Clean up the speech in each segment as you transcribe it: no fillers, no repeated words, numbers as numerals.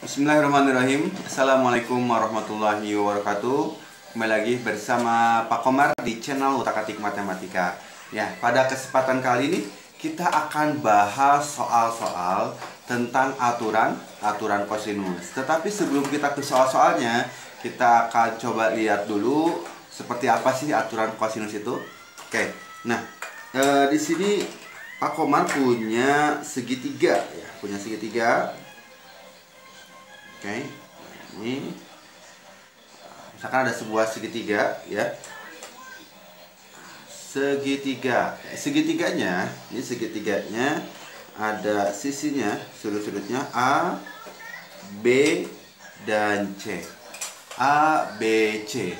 Bismillahirrahmanirrahim. Assalamualaikum warahmatullahi wabarakatuh. Kembali lagi bersama Pak Komar di channel Utak-Atik Matematika. Ya, pada kesempatan kali ini kita akan bahas soal-soal tentang aturan kosinus. Tetapi sebelum kita ke soal-soalnya, kita akan coba lihat dulu seperti apa sih aturan kosinus itu. Oke. Nah, di sini Pak Komar punya segitiga ya, punya segitiga. Oke, ini misalkan ada sebuah segitiga ya, segitiganya ini segitiganya ada sisinya, sudut-sudutnya A, B, dan C. A, B, C.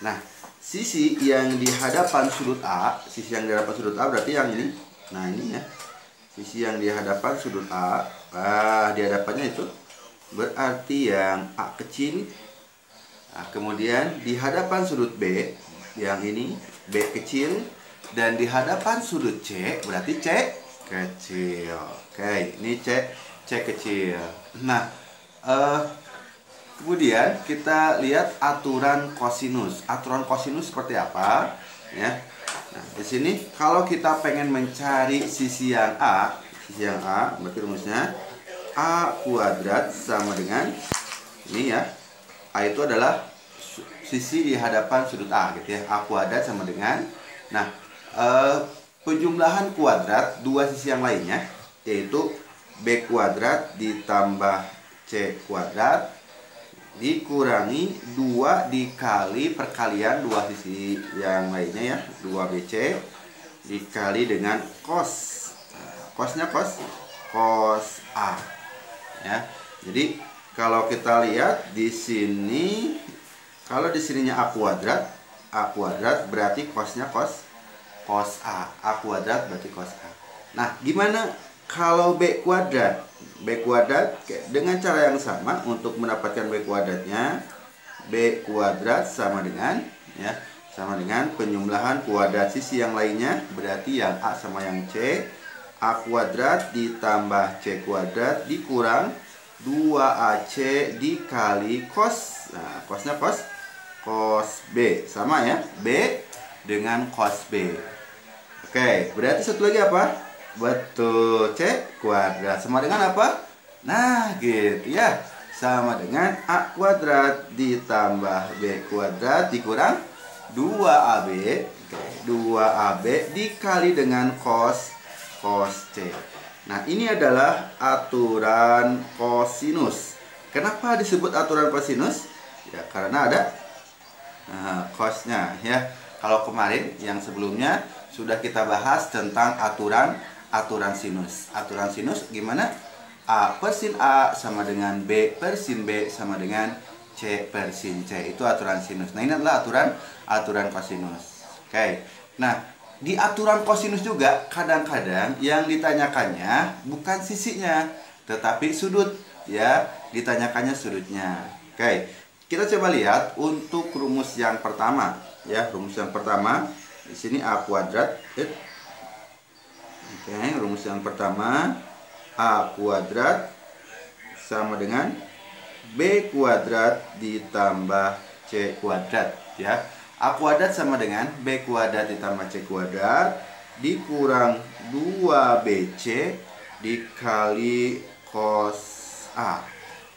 Nah, sisi yang di hadapan sudut A, berarti yang ini. Nah, ini ya, sisi yang di hadapan sudut A, di hadapannya itu berarti yang A kecil. Nah, kemudian di hadapan sudut B, yang ini B kecil. Dan di hadapan sudut C, berarti C kecil. Oke, ini C kecil. Nah, kemudian kita lihat aturan kosinus. Aturan kosinus seperti apa? Ya. Nah, di sini kalau kita pengen mencari sisi yang A, berarti rumusnya A kuadrat sama dengan ini ya, A itu adalah sisi di hadapan sudut A gitu ya. A kuadrat sama dengan, nah, penjumlahan kuadrat dua sisi yang lainnya, yaitu B kuadrat ditambah C kuadrat dikurangi 2 dikali perkalian dua sisi yang lainnya ya, 2BC dikali dengan cos. Cosnya cos A ya. Jadi kalau kita lihat di sini, kalau di sininya A kuadrat berarti cosnya cos A. A kuadrat berarti cos A. Nah, gimana kalau B kuadrat? B kuadrat dengan cara yang sama. Untuk mendapatkan B kuadratnya, B kuadrat sama dengan ya, sama dengan penjumlahan kuadrat sisi yang lainnya, berarti yang A sama yang C. A kuadrat ditambah C kuadrat dikurang 2AC dikali cos. Nah, cosnya cos B, sama ya, B dengan cos B. Oke, berarti satu lagi apa? Betul, C kuadrat sama dengan apa? Nah, gitu ya, sama dengan A kuadrat ditambah B kuadrat dikurang 2AB. Oke, 2AB dikali dengan cos C. Nah, ini adalah aturan kosinus. Kenapa disebut aturan kosinus? Ya, karena ada cosnya ya. Kalau kemarin yang sebelumnya sudah kita bahas tentang aturan sinus. Aturan sinus gimana? A per sin A sama dengan B per sin B sama dengan C per sin C. Itu aturan sinus. Nah, ini adalah aturan kosinus. Oke. Nah, di aturan kosinus juga kadang-kadang yang ditanyakannya bukan sisinya, tetapi sudut ya, ditanyakannya sudutnya. Oke, kita coba lihat untuk rumus yang pertama ya. Rumus yang pertama di sini A kuadrat. Oke, rumus yang pertama A kuadrat sama dengan B kuadrat ditambah C kuadrat ya. A kuadrat sama dengan B kuadrat ditambah C kuadrat dikurang 2BC dikali cos A.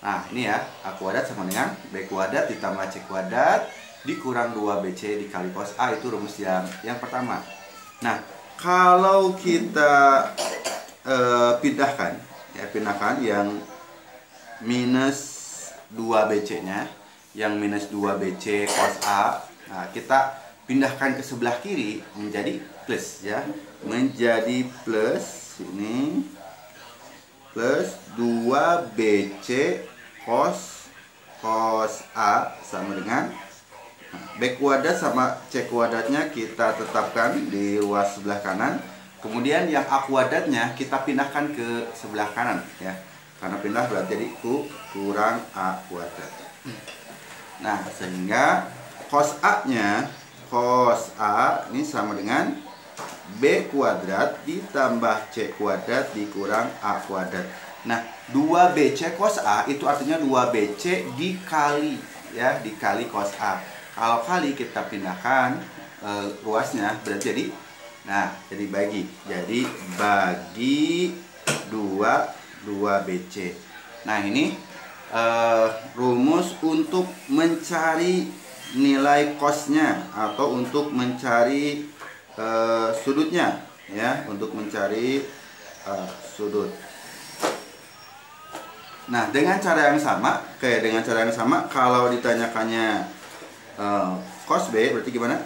Nah, ini ya, A kuadrat sama dengan B kuadrat ditambah C kuadrat dikurang 2BC dikali cos A. Itu rumus yang pertama. Nah, kalau kita pindahkan yang minus 2BC-nya, yang minus 2BC cos A. Nah, kita pindahkan ke sebelah kiri menjadi plus ya. Menjadi plus ini plus 2BC cos A sama dengan B kuadrat sama C kuadratnya kita tetapkan di ruas sebelah kanan. Kemudian yang A kuadratnya kita pindahkan ke sebelah kanan ya. Karena pindah berarti jadi kurang A kuadrat. Nah, sehingga cos A-nya, cos A ini sama dengan B kuadrat ditambah C kuadrat dikurang A kuadrat. Nah, 2BC cos A itu artinya 2BC dikali, ya, dikali cos A. Kalau kali kita pindahkan ruasnya berarti jadi, nah, jadi bagi. Jadi bagi 2BC. Nah, ini rumus untuk mencari nilai cosnya atau untuk mencari sudutnya, ya, untuk mencari sudut. Nah, dengan cara yang sama, kalau ditanyakannya cos B berarti gimana?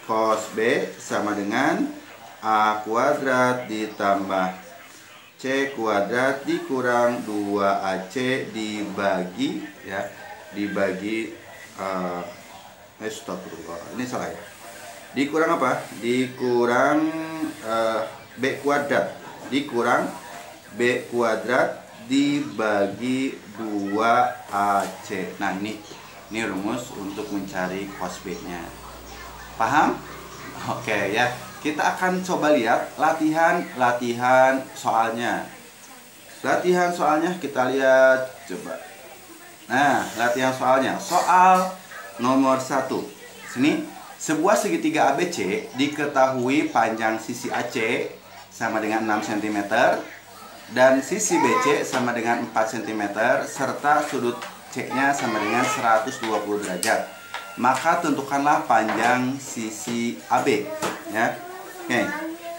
Cos B sama dengan A kuadrat ditambah C kuadrat dikurang 2AC dibagi, ya, dibagi ini salah ya. Dikurang apa? Dikurang B kuadrat dikurang B kuadrat dibagi 2AC. Nah, ini rumus untuk mencari cos B-nya. Paham? Oke, ya. Kita akan coba lihat latihan soalnya. Latihan soalnya kita lihat coba. Nah, latihan soalnya. Soal nomor 1. Sini, sebuah segitiga ABC diketahui panjang sisi AC sama dengan 6 cm dan sisi BC sama dengan 4 cm serta sudut C-nya sama dengan 120 derajat. Maka tentukanlah panjang sisi AB, ya. Oke.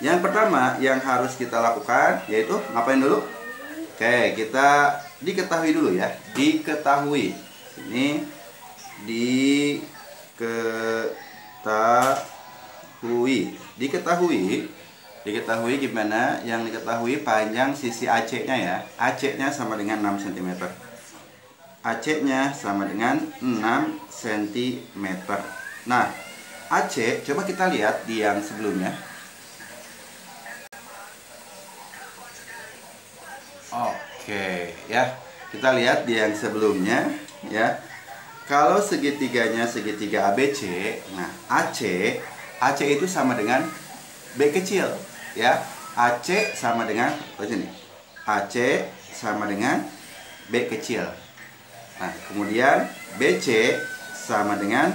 Yang pertama yang harus kita lakukan yaitu ngapain dulu? Oke, kita diketahui dulu, ya. Diketahui. Ini Diketahui gimana? Yang diketahui panjang sisi AC-nya, ya. AC-nya sama dengan 6 cm. AC-nya sama dengan 6 cm. Nah, AC coba kita lihat di yang sebelumnya. Oke, ya. Kita lihat di yang sebelumnya, ya. Kalau segitiganya segitiga ABC, nah AC itu sama dengan B kecil, ya. AC sama dengan sini. AC sama dengan B kecil. Nah, kemudian BC sama dengan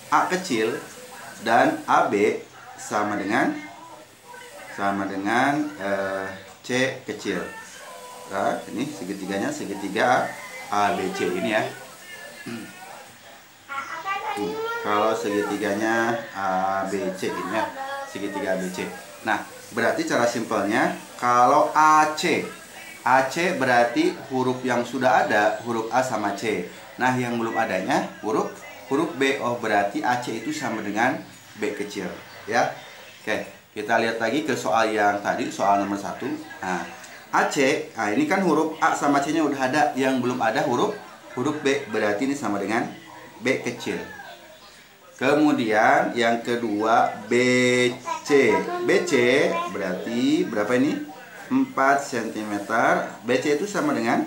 A kecil dan AB sama dengan C kecil. Nah, ini segitiganya segitiga ABC ini, ya. Kalau segitiganya ABC ini, ya, segitiga ABC. Nah, berarti cara simpelnya kalau AC berarti huruf yang sudah ada huruf A sama C. Nah, yang belum adanya huruf B. Oh, berarti AC itu sama dengan B kecil, ya. Oke, kita lihat lagi ke soal yang tadi, soal nomor 1. Nah, AC, nah ini kan huruf A sama C-nya udah ada, yang belum ada huruf B, berarti ini sama dengan B kecil. Kemudian yang kedua BC berarti berapa ini? 4 cm. BC itu sama dengan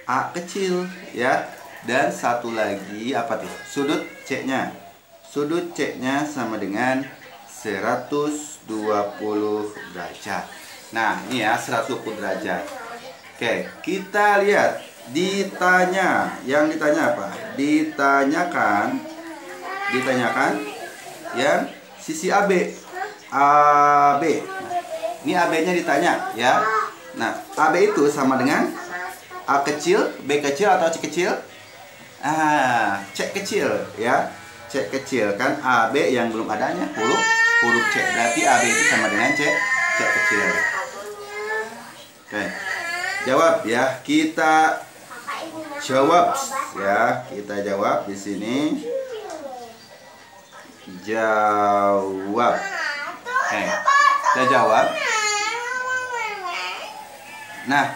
A kecil, ya. Dan satu lagi apa tuh? Sudut C-nya. Sudut C-nya sama dengan 120 derajat. Nah, ini ya 120 derajat. Oke, kita lihat yang ditanya apa? Ditanyakan yang sisi AB. Ini AB-nya ditanya, ya. Nah, AB itu sama dengan A kecil, B kecil atau C kecil? C kecil, ya. C kecil kan AB yang belum adanya huruf C. Berarti AB itu sama dengan C kecil. Oke. Jawab, ya. Kita jawab, ya. Kita jawab di sini. Jawab. Kita jawab. Nah,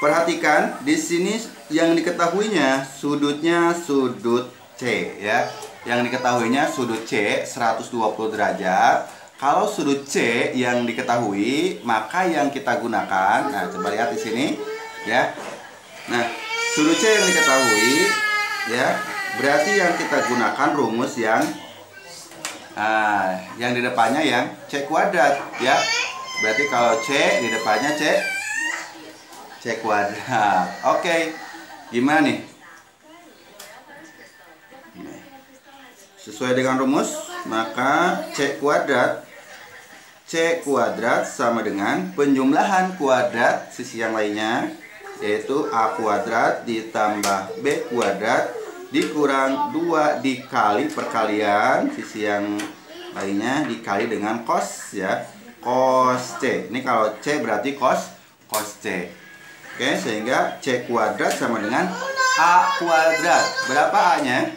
perhatikan di sini yang diketahuinya sudutnya sudut C, ya. Yang diketahuinya sudut C 120 derajat. Kalau sudut C yang diketahui, maka yang kita gunakan, nah coba lihat di sini, ya. Nah, sudut C yang diketahui, ya, berarti yang kita gunakan rumus yang di depannya yang C kuadrat, ya. Berarti kalau C di depannya C C kuadrat. Oke, gimana nih? Sesuai dengan rumus, maka C kuadrat sama dengan penjumlahan kuadrat sisi yang lainnya, yaitu A kuadrat ditambah B kuadrat dikurang 2 dikali perkalian sisi yang lainnya dikali dengan cos ya. Cos C. Ini kalau C berarti cos C. Oke, sehingga C kuadrat sama dengan A kuadrat. Berapa A-nya?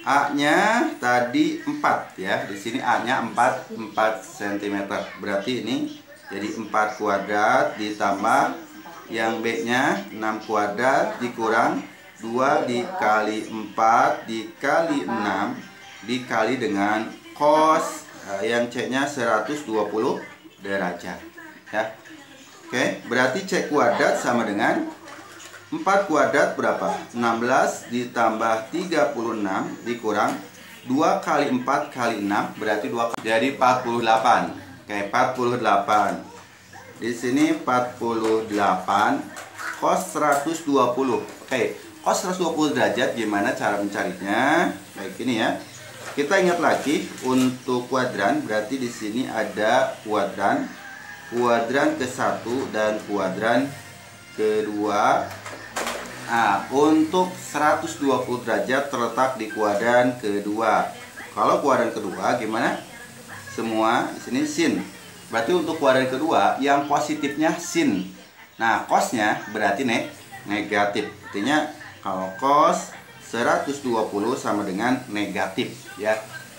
A-nya tadi 4 ya. Di sini A-nya 4 cm. Berarti ini jadi 4 kuadrat ditambah yang B-nya 6 kuadrat dikurang 2 dikali 4 dikali 6 dikali dengan cos yang C-nya 120 derajat ya. Oke, berarti C kuadrat sama dengan 4 kuadrat berapa? 16 ditambah 36 dikurang 2 kali 4 kali 6 berarti 2 kali, jadi 48. Oke, 48. Di sini 48 cos 120. Oke, cos 120 derajat gimana cara mencarinya? Baik, ini ya. Kita ingat lagi untuk kuadran, berarti di sini ada kuadran ke-1 dan kuadran kedua. Nah, untuk 120 derajat terletak di kuadran kedua. Kalau kuadran kedua gimana? Semua di sini sin. Berarti untuk kuadran kedua yang positifnya sin. Nah, cosnya berarti negatif. Artinya kalau cos 120 sama dengan negatif ya.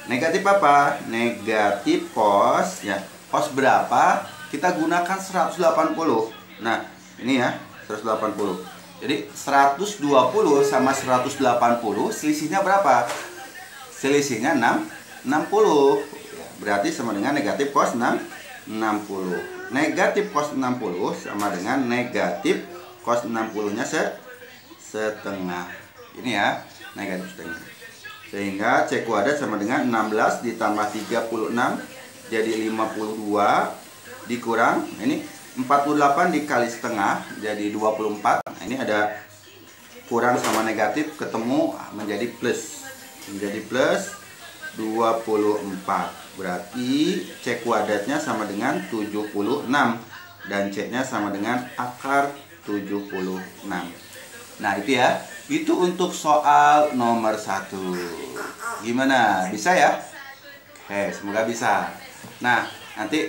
Negatif apa? Negatif cos ya. Cos berapa? Kita gunakan 180. Nah, ini ya, 180. Jadi 120 sama 180 selisihnya berapa? Selisihnya 60. Berarti sama dengan negatif cos 60. Negatif cos 60 sama dengan negatif cos 60-nya setengah. Ini ya, negatif setengah. Sehingga C kuadrat sama dengan 16 ditambah 36 jadi 52 dikurang ini 48 dikali setengah jadi 24. Nah, ini ada kurang sama negatif ketemu menjadi plus. Menjadi plus 24. Berarti C kuadratnya sama dengan 76 dan C-nya sama dengan akar 76. Nah, itu ya. Itu untuk soal nomor 1. Gimana? Bisa ya? Oke, semoga bisa. Nah, nanti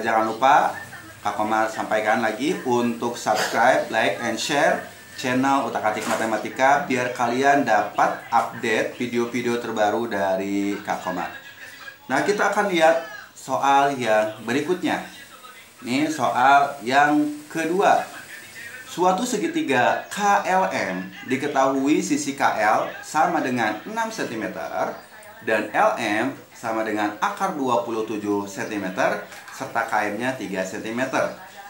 jangan lupa Kak Komar sampaikan lagi untuk subscribe, like, and share channel Utak-Atik Matematika biar kalian dapat update video-video terbaru dari Kak Komar. Nah, kita akan lihat soal yang berikutnya. Ini soal yang kedua. Suatu segitiga KLM diketahui sisi KL sama dengan 6 cm dan LM sama dengan akar 27 cm serta KM-nya 3 cm.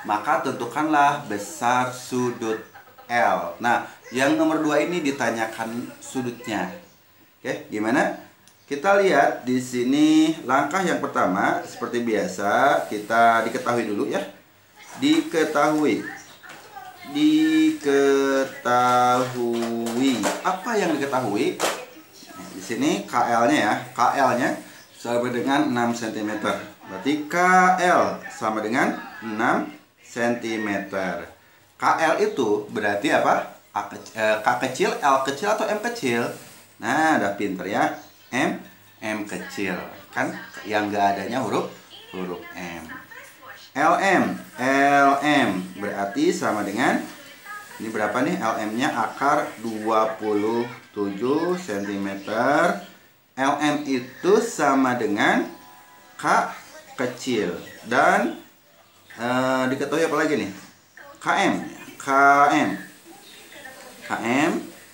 Maka tentukanlah besar sudut L. Nah, yang nomor 2 ini ditanyakan sudutnya. Oke, gimana? Kita lihat di sini langkah yang pertama seperti biasa kita diketahui dulu ya. Diketahui. Apa yang diketahui? Nah, di sini KL-nya ya. KL-nya sama dengan 6 cm. Berarti KL sama dengan 6 cm. KL itu berarti apa? K kecil, L kecil atau M kecil? Nah, udah pinter ya. M kecil. Kan yang gak adanya huruf M. LM berarti sama dengan ini berapa nih? LM-nya akar 27 cm. LM itu sama dengan K kecil dan diketahui apa lagi nih? KM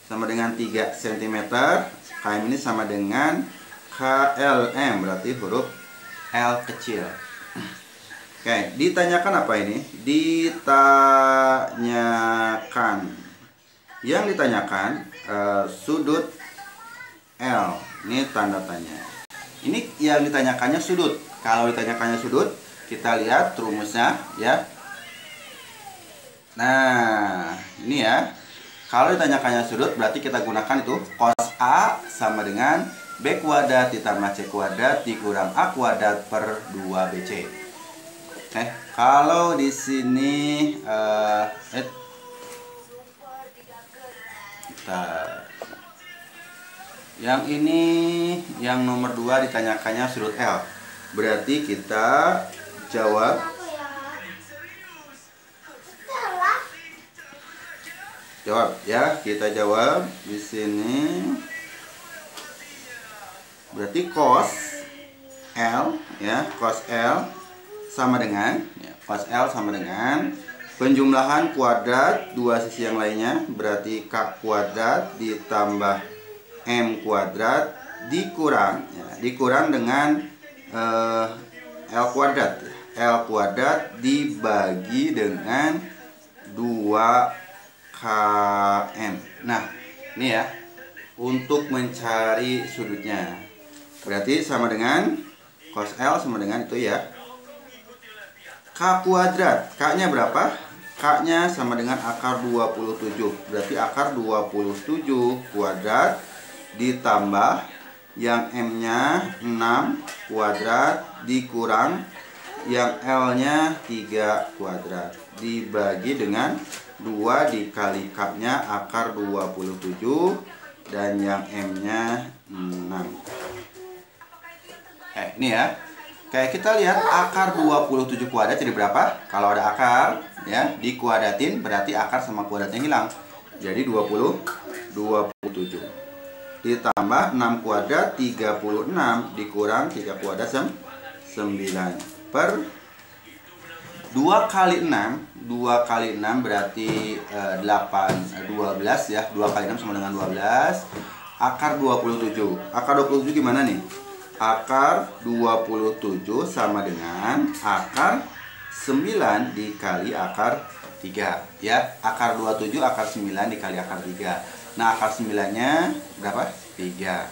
sama dengan 3 cm. KM ini sama dengan KLM berarti huruf L kecil. Oke, ditanyakan apa ini? Yang ditanyakan sudut L. Ini tanda tanya. Ini yang ditanyakannya sudut. Kalau ditanyakannya sudut, kita lihat rumusnya ya. Nah, ini ya. Kalau ditanyakannya sudut, berarti kita gunakan itu cos A sama dengan B kuadrat ditambah C kuadrat dikurang A kuadrat per 2BC. Oke, kalau di sini yang ini, yang nomor 2 ditanyakannya sudut L. Berarti kita jawab ya, kita jawab di sini. Berarti cos L ya, cos L sama dengan cos L sama dengan penjumlahan kuadrat dua sisi yang lainnya, berarti K kuadrat ditambah M kuadrat dikurang dengan L kuadrat dibagi dengan 2KM. Nah, ini ya, untuk mencari sudutnya. Berarti sama dengan cos L sama dengan itu ya. K kuadrat. K-nya berapa? K-nya sama dengan akar 27. Berarti akar 27 kuadrat ditambah yang M-nya 6 kuadrat dikurang yang L-nya 3 kuadrat dibagi dengan 2 dikali K-nya akar 27 dan yang M-nya 6. Ini ya. Kayak kita lihat akar 27 kuadrat jadi berapa? Kalau ada akar ya, dikuadratin berarti akar sama kuadratnya hilang. Jadi 27 ditambah 6 kuadrat 36 dikurang 3 kuadrat 9 per 2 kali 6 berarti 12 ya. 2 kali 6 sama dengan 12. Akar 27. Akar 27 gimana nih? Akar 27 sama dengan akar 9 dikali akar 3 ya. Akar 27 akar 9 dikali akar 3. Nah, akar 9-nya berapa? 3.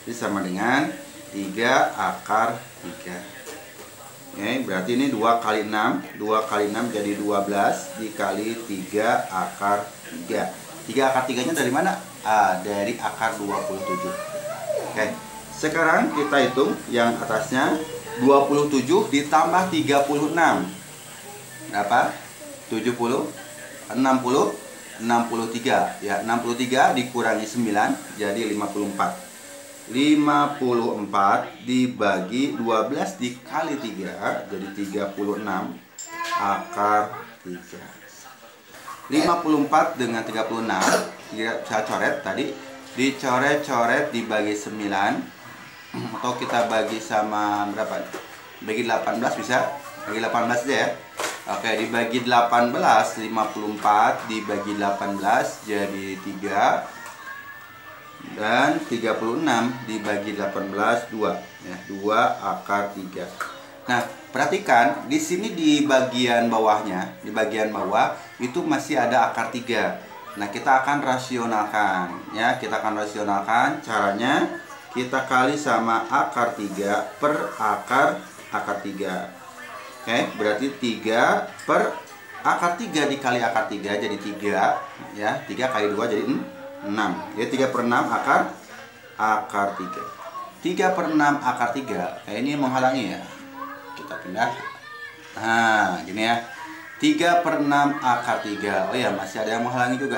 Jadi sama dengan 3 akar 3. Oke, berarti ini 2 kali 6. 2 kali 6 jadi 12 dikali 3 akar 3. 3 akar 3-nya dari mana? Dari akar 27. Oke. Sekarang kita hitung yang atasnya. 27 ditambah 36 berapa? 70 60 63 ya. 63 dikurangi 9 jadi 54. 54 dibagi 12 dikali 3 jadi 36 akar 3. 54 dengan 36 saya coret tadi, dicoret-coret dibagi 9 atau kita bagi sama berapa? Bagi 18 bisa? Bagi 18 aja ya. Oke, dibagi 18, 54 dibagi 18 jadi 3 dan 36 dibagi 18 2 ya, 2 akar 3. Nah, perhatikan di sini di bagian bawahnya, di bagian bawah itu masih ada akar 3. Nah, kita akan rasionalkan ya, kita akan rasionalkan. Caranya kita kali sama akar 3 per akar 3. Oke, berarti 3 per akar 3 dikali akar 3 jadi 3 ya. 3 kali 2 jadi 6. Ya, 3 per 6 akar 3. 3 per 6 akar 3. Ini menghalangi ya. Kita pindah. Nah, gini ya. 3 per 6 akar 3. Oh ya, masih ada yang menghalangi juga.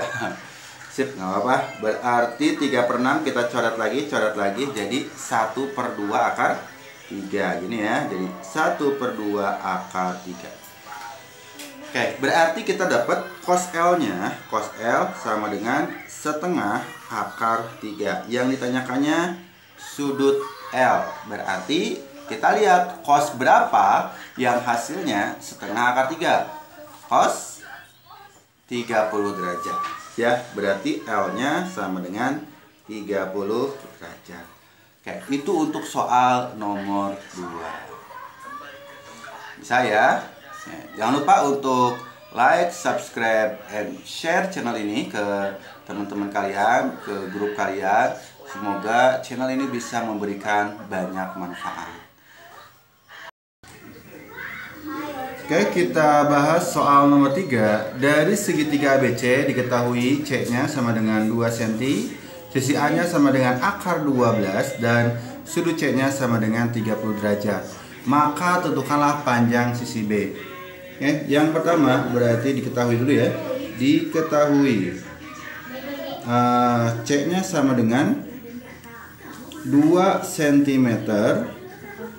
Sip, nggak apa-apa. Berarti 3 per 6 kita coret lagi jadi 1 per 2 akar 3. Gini ya, jadi 1 per 2 akar 3. Oke, berarti kita dapat cos L-nya. Cos L sama dengan setengah akar 3. Yang ditanyakannya sudut L. Berarti kita lihat cos berapa yang hasilnya setengah akar 3. Cos 30 derajat. Ya, berarti L-nya sama dengan 30 derajat. Oke, itu untuk soal nomor 2. Bisa ya? Jangan lupa untuk like, subscribe, and share channel ini ke teman-teman kalian, ke grup kalian. Semoga channel ini bisa memberikan banyak manfaat. Oke, kita bahas soal nomor 3. Dari segitiga ABC diketahui C-nya sama dengan 2 cm, sisi A-nya sama dengan akar 12 dan sudut C-nya sama dengan 30 derajat. Maka tentukanlah panjang sisi B. Oke, yang pertama berarti diketahui dulu ya. Diketahui C-nya sama dengan 2 cm,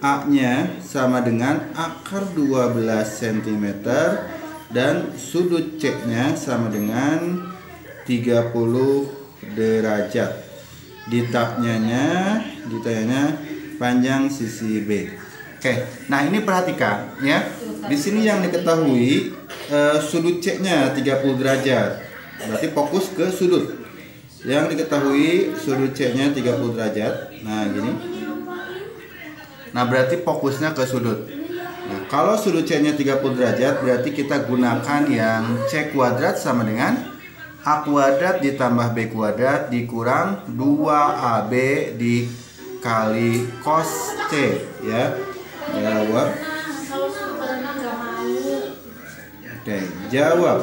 A-nya sama dengan akar 12 cm dan sudut C-nya sama dengan 30 derajat. Ditanyanya panjang sisi B. Oke, nah ini perhatikan ya. Di sini yang diketahui sudut C-nya 30 derajat. Berarti fokus ke sudut. Yang diketahui sudut C-nya 30 derajat. Nah, gini. Nah, berarti fokusnya ke sudut. Nah, kalau sudut C-nya 30 derajat, berarti kita gunakan yang C kuadrat sama dengan A kuadrat ditambah B kuadrat dikurang 2AB dikali cos C, ya. Jawab. Oke, jawab.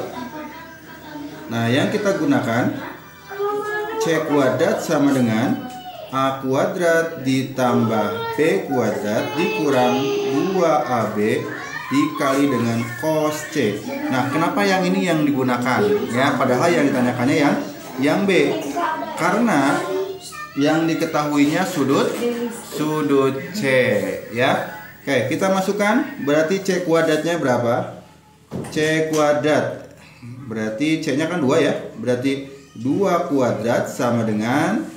Nah, yang kita gunakan C kuadrat sama dengan A kuadrat ditambah B kuadrat dikurang 2AB dikali dengan cos C. Nah, kenapa yang ini yang digunakan? Ya, padahal yang ditanyakannya yang B. Karena yang diketahuinya sudut C, ya. Oke, kita masukkan. Berarti C kuadratnya berapa? C kuadrat. Berarti C-nya kan 2 ya. Berarti 2 kuadrat sama dengan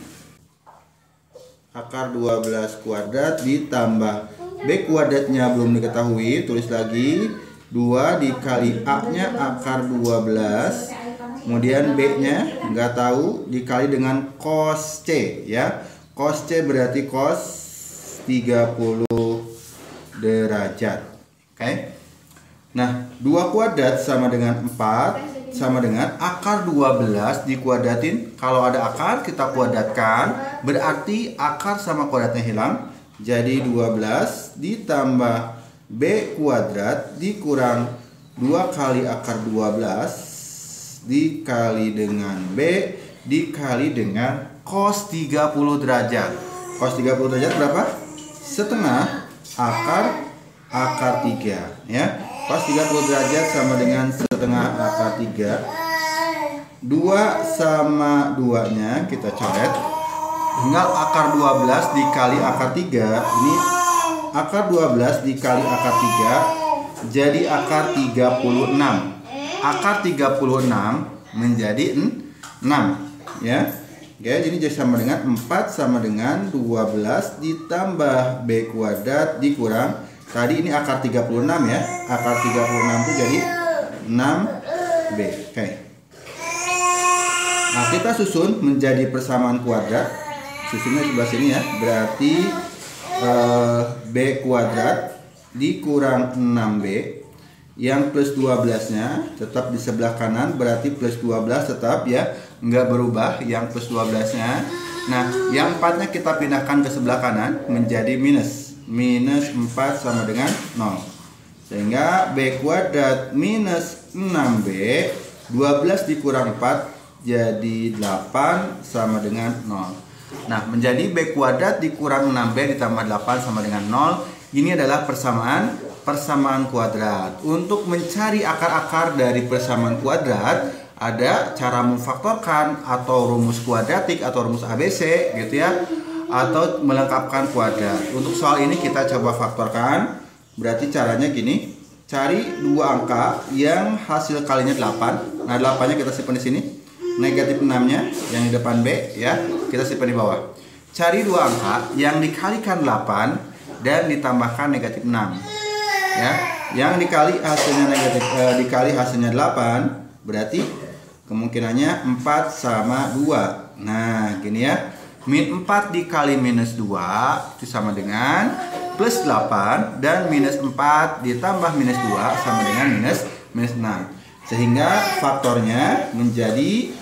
akar 12 kuadrat ditambah B kuadratnya belum diketahui, tulis lagi 2 dikali A-nya akar 12, kemudian B-nya nggak tahu, dikali dengan cos C, ya. Cos C berarti cos 30 derajat. Oke. Nah, 2 kuadrat sama dengan 4 sama dengan akar 12 dikuadratin. Kalau ada akar kita kuadratkan, berarti akar sama kuadratnya hilang. Jadi 12 ditambah B kuadrat dikurang 2 kali akar 12 dikali dengan B dikali dengan cos 30 derajat. Cos 30 derajat berapa? Setengah akar 3, ya. Cos 30 derajat sama dengan setengah akar 3. 2 sama 2-nya kita coret. Tinggal akar 12 dikali akar 3. Ini akar 12 dikali akar 3 jadi akar 36. Akar 36 menjadi 6, ya. Oke, ini jadi sama dengan 4 sama dengan 12 ditambah B kuadrat dikurang, tadi ini akar 36 ya. Akar 36 itu jadi 6B. Oke. Nah, kita susun menjadi persamaan kuadrat. Susunnya sebelah sini ya. Berarti B kuadrat dikurang 6B. Yang plus 12-nya tetap di sebelah kanan, berarti plus 12 tetap ya, nggak berubah yang plus 12-nya. Nah, yang 4-nya kita pindahkan ke sebelah kanan menjadi minus. Minus 4 sama dengan 0. Sehingga B kuadrat minus 6B, 12 dikurang 4 jadi 8 sama dengan 0. Nah, menjadi B kuadrat dikurang 6B ditambah 8 sama dengan 0. Ini adalah persamaan kuadrat. Untuk mencari akar-akar dari persamaan kuadrat, ada cara memfaktorkan atau rumus kuadratik atau rumus ABC gitu ya, atau melengkapkan kuadrat. Untuk soal ini kita coba faktorkan. Berarti caranya gini. Cari dua angka yang hasil kalinya 8. Nah, 8-nya kita simpan di sini. Negatif 6-nya yang di depan B ya, kita simpan di bawah. Cari dua angka yang dikalikan 8 dan ditambahkan negatif 6. Ya, yang dikali hasilnya dikali hasilnya 8, berarti kemungkinannya 4 sama 2. Nah, gini ya. Min 4 dikali minus 2 itu sama dengan plus 8, dan minus 4 ditambah minus 2 sama dengan minus 6. Sehingga faktornya menjadi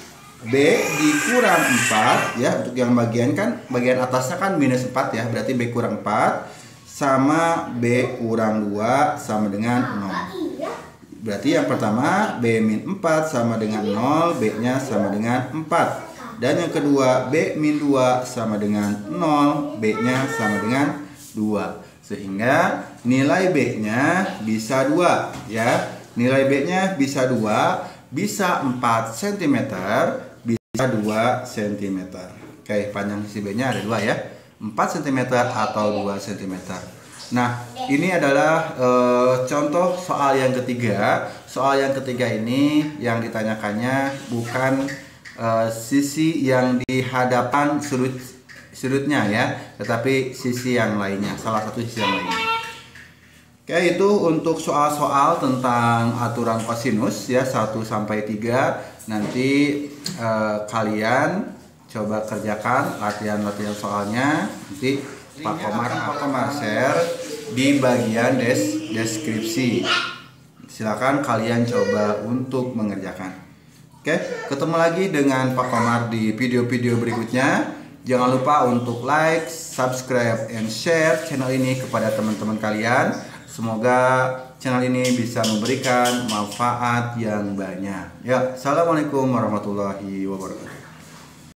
B dikurang 4 ya. Untuk yang bagian atasnya kan minus 4 ya, berarti B kurang 4 sama B kurang 2 sama dengan 0. Berarti yang pertama B-4 sama dengan 0, B-nya sama dengan 4. Dan yang kedua B-2 sama dengan 0, B-nya sama dengan 2. Sehingga nilai B-nya bisa 2 ya. Nilai B-nya bisa 2, bisa 4 cm, bisa 2 cm. Oke, panjang sisi B-nya ada 2 ya. 4 cm atau 2 cm. Nah, ini adalah contoh soal yang ketiga. Soal yang ketiga ini yang ditanyakannya bukan sisi yang di hadapan sudutnya ya, tetapi sisi yang lainnya, salah satu sisi yang lainnya. Oke, itu untuk soal-soal tentang aturan kosinus ya 1 sampai 3. Nanti kalian coba kerjakan latihan-latihan soalnya. Nanti Pak Komar share di bagian deskripsi. Silakan kalian coba untuk mengerjakan. Oke, ketemu lagi dengan Pak Komar di video-video berikutnya. Jangan lupa untuk like, subscribe, and share channel ini kepada teman-teman kalian. Semoga channel ini bisa memberikan manfaat yang banyak. Ya, assalamualaikum warahmatullahi wabarakatuh.